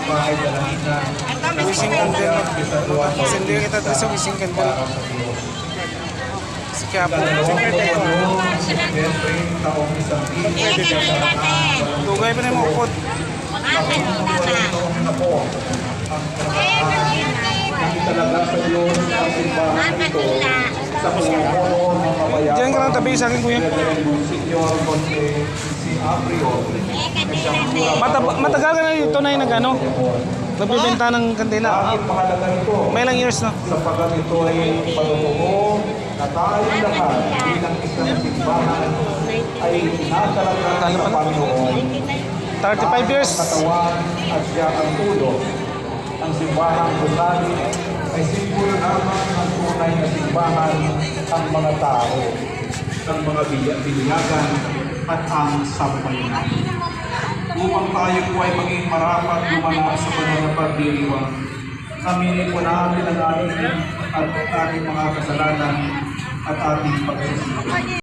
bahay dalahinan. Wishing candle. Sendiri kita tuh sa wishing candle. Siapa? Tugay pa na mo ukod. Talaga sa Diyos ang simbahan ito sa pamumuno ng kabayan. Diyan ka lang tabi sa akin, kuya. Senyor Jose si Aprio. Matagal ka na dito na yung nag-ano? Nagbibenta ng kandila. Bakit mahalaga ito? May ilang years na. Sapagat ito ay patutuo na tayong lahat bilang isang simbahan ay tinatalaga sa Panginoon. 35 years. Katawan at siya ang ulo. Ang simbahang gusali ay simbolo naman ng tunay na simbahan ang mga tao, ang mga biliyagan at ang sambayanan. Upang tayo po ay maging marapat gumanap sa banal na pagdiriwang, aminin po natin ang ating at ating mga kasalanan at ating pagsisisi.